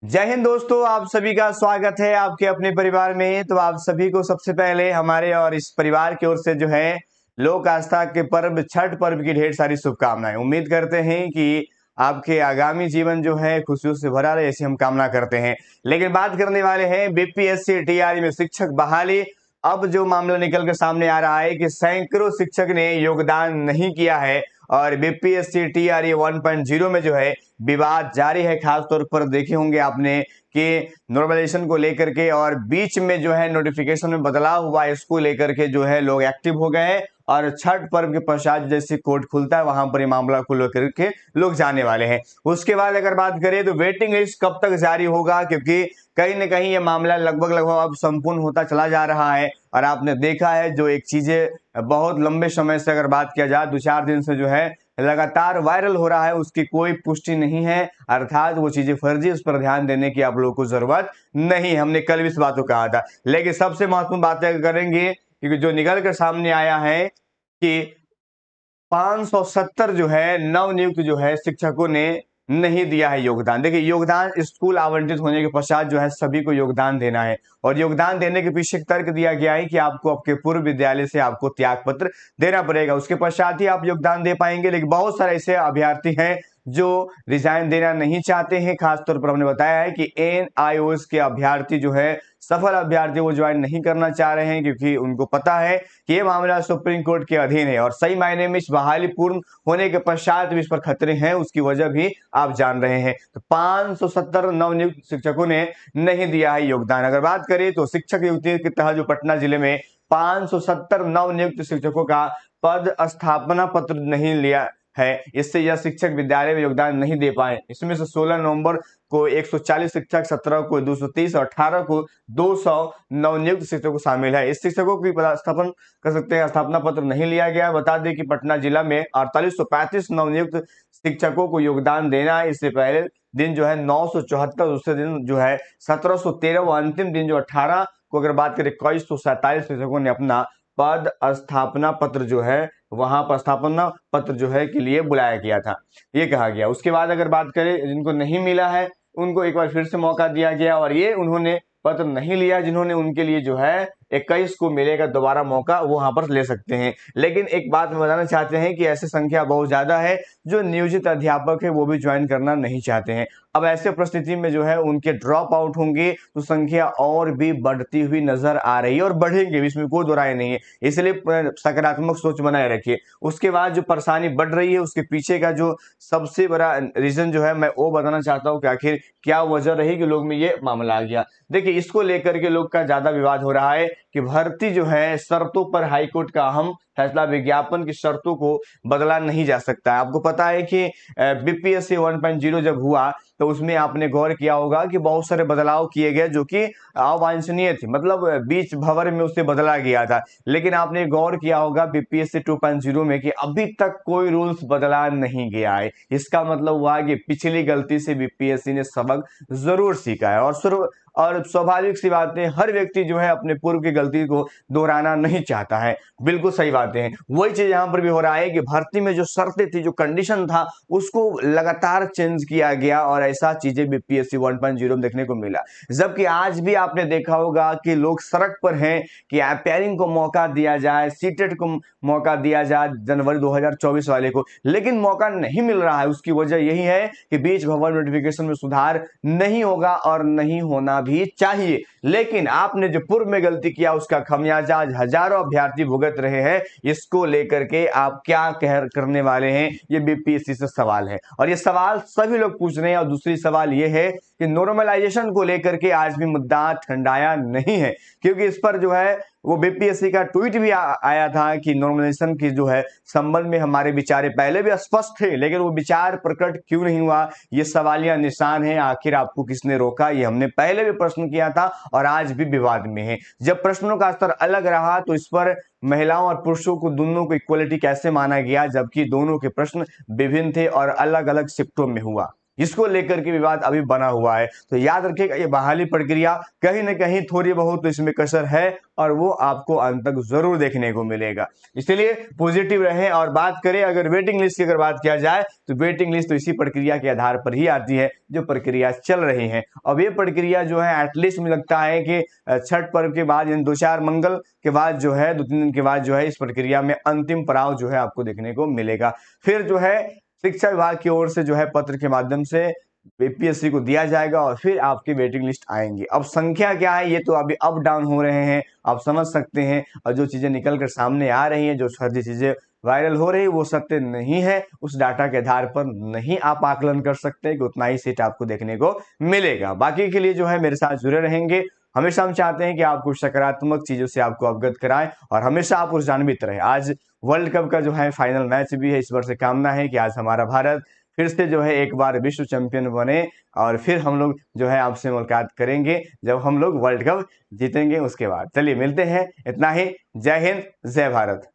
जय हिंद दोस्तों, आप सभी का स्वागत है आपके अपने परिवार में। तो आप सभी को सबसे पहले हमारे और इस परिवार की ओर से जो है लोक आस्था के पर्व छठ पर्व की ढेर सारी शुभकामनाएं। उम्मीद करते हैं कि आपके आगामी जीवन जो है खुशियों से भरा रहे, ऐसी हम कामना करते हैं। लेकिन बात करने वाले हैं बीपीएससी टीआरई में शिक्षक बहाली। अब जो मामला निकल कर सामने आ रहा है कि सैकड़ों शिक्षक ने योगदान नहीं किया है और बीपीएससी टीआरई 1.0 में जो है विवाद जारी है। खास तौर पर देखे होंगे आपने कि नॉर्मलाइजेशन को लेकर के और बीच में जो है नोटिफिकेशन में बदलाव हुआ, इसको लेकर के जो है लोग एक्टिव हो गए हैं और छठ पर्व के पश्चात जैसे कोर्ट खुलता है वहां पर ये मामला को लेकर के लोग जाने वाले हैं। उसके बाद अगर बात करें तो वेटिंग लिस्ट कब तक जारी होगा, क्योंकि कहीं ना कहीं ये मामला लगभग लगभग अब संपूर्ण होता चला जा रहा है। और आपने देखा है जो एक चीजें बहुत लंबे समय से अगर बात किया जाए 2-4 दिन से जो है लगातार वायरल हो रहा है, उसकी कोई पुष्टि नहीं है, अर्थात वो चीजें फर्जी, उस पर ध्यान देने की आप लोगों को जरूरत नहीं। हमने कल भी इस बात को कहा था। लेकिन सबसे महत्वपूर्ण बातें करेंगे क्योंकि जो निकल कर सामने आया है कि 570 जो है नवनियुक्त जो है शिक्षकों ने नहीं दिया है योगदान। देखिए, योगदान स्कूल आवंटित होने के पश्चात जो है सभी को योगदान देना है और योगदान देने के पीछे तर्क दिया गया है कि आपको आपके पूर्व विद्यालय से आपको त्याग पत्र देना पड़ेगा, उसके पश्चात ही आप योगदान दे पाएंगे। लेकिन बहुत सारे ऐसे अभ्यर्थी हैं जो रिजाइन देना नहीं चाहते हैं। खासतौर पर हमने बताया है कि एनआईओएस के अभ्यर्थी जो है सफल अभ्यर्थी वो ज्वाइन नहीं करना चाह रहे हैं, क्योंकि उनको पता है कि ये मामला सुप्रीम कोर्ट के अधीन है और सही मायने में इस बहाली पूर्ण होने के पश्चात भी इस पर खतरे हैं, उसकी वजह भी आप जान रहे हैं। तो 570 नवनियुक्त शिक्षकों ने नहीं दिया है योगदान। अगर बात करें तो शिक्षक नियुक्ति के तहत जो पटना जिले में 570 नवनियुक्त शिक्षकों का पद स्थापना पत्र नहीं लिया है, इससे यह शिक्षक विद्यालय में योगदान नहीं दे पाए। इसमें से 16 नवंबर को 140 शिक्षक, 17 को 230 और 18 को 200 नवनियुक्त शिक्षकों शामिल है। इस शिक्षकों की स्थापन कर सकते हैं, स्थापना पत्र नहीं लिया गया। बता दें कि पटना जिला में 4835 नवनियुक्त शिक्षकों को योगदान देना है। इससे पहले दिन जो है 974, दूसरे दिन जो है 1713 व अंतिम दिन जो 18 को अगर बात करें 2147 शिक्षकों ने अपना पद स्थापना पत्र जो है वहां पर स्थापना पत्र जो है के लिए बुलाया गया था, ये कहा गया। उसके बाद अगर बात करें जिनको नहीं मिला है उनको एक बार फिर से मौका दिया गया और ये उन्होंने पत्र नहीं लिया जिन्होंने, उनके लिए जो है 21 को मिलेगा दोबारा मौका, वो वहां पर ले सकते हैं। लेकिन एक बात हम बताना चाहते हैं कि ऐसी संख्या बहुत ज्यादा है जो नियोजित अध्यापक है वो भी ज्वाइन करना नहीं चाहते हैं। अब ऐसे परिस्थिति में जो है उनके ड्रॉप आउट होंगे तो संख्या और भी बढ़ती हुई नजर आ रही है और बढ़ेंगे, इसमें कोई दो राय नहीं है। इसलिए सकारात्मक सोच बनाए रखिए। उसके बाद जो परेशानी बढ़ रही है उसके पीछे का जो सबसे बड़ा रीजन जो है मैं वो बताना चाहता हूँ कि आखिर क्या वजह रही कि लोग में ये मामला आ गया। देखिए, इसको लेकर के लोग का ज्यादा विवाद हो रहा है कि भर्ती जो है शर्तों पर हाईकोर्ट का अहम फैसला, विज्ञापन की शर्तों को बदला नहीं जा सकता है। आपको पता है कि बीपीएससी 1.0 जब हुआ तो उसमें आपने गौर किया होगा कि बहुत सारे बदलाव किए गए जो कि अवांछनीय थे, मतलब बीच भंवर में उसे बदला गया था। लेकिन आपने गौर किया होगा बीपीएससी 2.0 में कि अभी तक कोई रूल्स बदला नहीं गया है। इसका मतलब हुआ कि पिछली गलती से बीपीएससी ने सबक जरूर सीखा है और स्वाभाविक सी बात है, हर व्यक्ति जो है अपने पूर्व की गलती को दोहराना नहीं चाहता है। बिल्कुल सही बातें हैं। वही चीज यहां पर भी हो रहा है कि भर्ती में जो शर्तें थी, जो कंडीशन था, उसको लगातार चेंज किया गया और ऐसा चीजें बीपीएससी 1.0 में देखने को मिला। जबकि आज भी आपने देखा होगा कि लोग सड़क पर हैं कि अपेयरिंग को मौका दिया जाए, सीटेट को मौका दिया जाए जनवरी 2024 वाले को, लेकिन मौका नहीं मिल रहा है। उसकी वजह यही है कि बीच भंवर नोटिफिकेशन में सुधार नहीं होगा और नहीं होना भी चाहिए। लेकिन आपने जो पूर्व में गलती किया उसका खमियाजा आज हजारों अभ्यर्थी भुगत रहे हैं। इसको लेकर के आप क्या करने वाले हैं, ये बीपीएससी से सवाल है और ये सवाल सभी लोग पूछ रहे हैं। और दूसरी सवाल ये है कि नॉर्मलाइजेशन को लेकर के आज भी मुद्दा ठंडाया नहीं है, क्योंकि इस पर जो है वो बीपीएससी का ट्वीट भी आया था कि नॉर्मलाइजेशन की जो है संबंध में हमारे विचार पहले भी स्पष्ट थे, लेकिन वो विचार प्रकट क्यों नहीं हुआ, ये सवालिया निशान है। आखिर आपको किसने रोका, ये हमने पहले भी प्रश्न किया था और आज भी विवाद में है। जब प्रश्नों का स्तर अलग रहा तो इस पर महिलाओं और पुरुषों को दोनों को इक्वलिटी कैसे माना गया, जबकि दोनों के प्रश्न विभिन्न थे और अलग अलग शिफ्टों में हुआ। इसको लेकर के विवाद अभी बना हुआ है। तो याद रखिएगा, ये बहाली प्रक्रिया कहीं ना कहीं थोड़ी बहुत तो इसमें कसर है और वो आपको अंत तक जरूर देखने को मिलेगा। इसलिए पॉजिटिव रहें। और बात करें अगर वेटिंग लिस्ट की अगर बात किया जाए तो वेटिंग लिस्ट तो इसी प्रक्रिया के आधार पर ही आती है जो प्रक्रिया चल रही है। अब ये प्रक्रिया जो है एटलीस्ट मुझे लगता है कि छठ पर्व के बाद यानी 2-4 मंगल के बाद जो है 2-3 दिन के बाद जो है इस प्रक्रिया में अंतिम पड़ाव जो है आपको देखने को मिलेगा। फिर जो है शिक्षा विभाग की ओर से जो है पत्र के माध्यम से बीपीएससी को दिया जाएगा और फिर आपकी वेटिंग लिस्ट आएंगी। अब संख्या क्या है ये तो अभी अप डाउन हो रहे हैं, आप समझ सकते हैं। और जो चीजें निकल कर सामने आ रही हैं, जो फर्जी चीजें वायरल हो रही है वो सत्य नहीं है। उस डाटा के आधार पर नहीं आप आकलन कर सकते कि उतना ही सीट आपको देखने को मिलेगा। बाकी के लिए जो है मेरे साथ जुड़े रहेंगे। हमेशा हम चाहते हैं कि आपको सकारात्मक चीजों से आपको अवगत कराएं और हमेशा आप ऊर्जान्वित रहे। आज वर्ल्ड कप का जो है फाइनल मैच भी है। इस बार से कामना है कि आज हमारा भारत फिर से जो है एक बार विश्व चैंपियन बने और फिर हम लोग जो है आपसे मुलाकात करेंगे जब हम लोग वर्ल्ड कप जीतेंगे। उसके बाद चलिए मिलते हैं। इतना ही। जय हिंद, जय भारत।